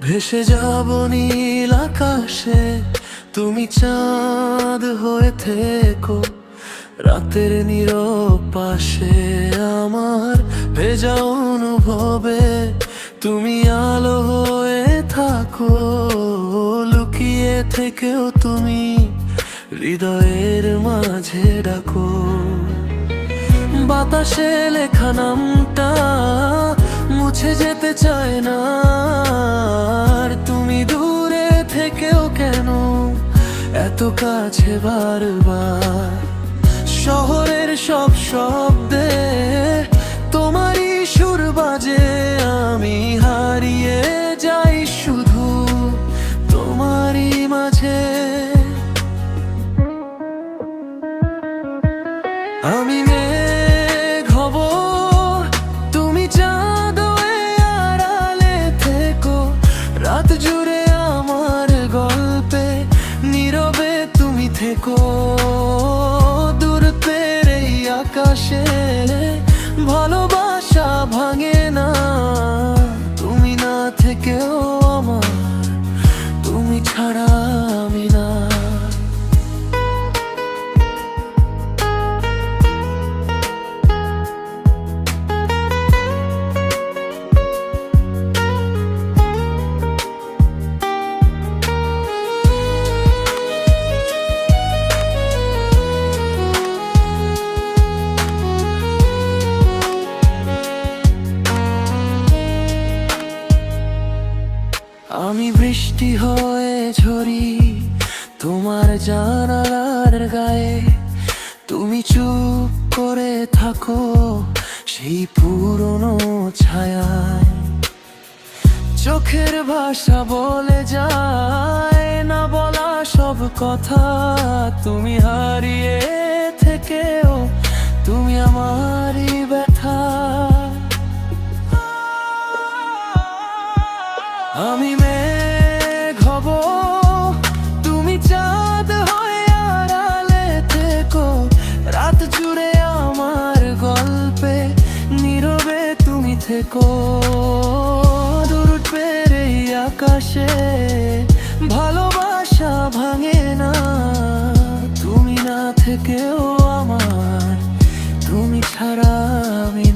ভেসে যাব নীল আকাশে, তুমি চাঁদ হয়ে থেকো রাতের নীরব পাশে। আমার ভেজা অনুভবে তুমি আলো হয়ে থাকো, লুকিয়ে থেকেও তুমি হৃদয়ের মাঝে ডাকো। বাতাসে লেখা নামটা মুছে যেতে চায় না, আর তুমি দূরে থেকেও কেন এত কাছে বারবার। শহরের সব শব্দে তোমারই সুর বাজে, আমি হারিয়ে যাই শুধু তোমারই মাঝে। আমি মেঘ হব, তুমি চাঁদ হয়ে আড়ালে থেকো, রাত জুড়ে আমার গল্পে নীরবে তুমি থেকো। দূরত্বের এই আকাশে ভালোবাসা ভাঙে না, তুমি না থেকেও আমার, তুমি ছাড়া আমি না। আমি বৃষ্টি হয়ে ঝরি তোমার জানালার গায়ে, তুমি চুপ করে থাকো সেই পুরনো ছায়ায়। চোখের ভাষা বলে যায় না বলা সব কথা, তুমি হারিয়ে থেকেও তুমি আমারই ব্যথা। আমি মেঘ হব, তুমি চাঁদ হয়ে আড়ালে থেকো, রাত জুড়ে আমার গল্পে নীরবে তুমি থেকো। দূরত্বের এই আকাশে ভালোবাসা ভাঙে না, তুমি না থেকেও আমার, তুমি ছাড়া আমি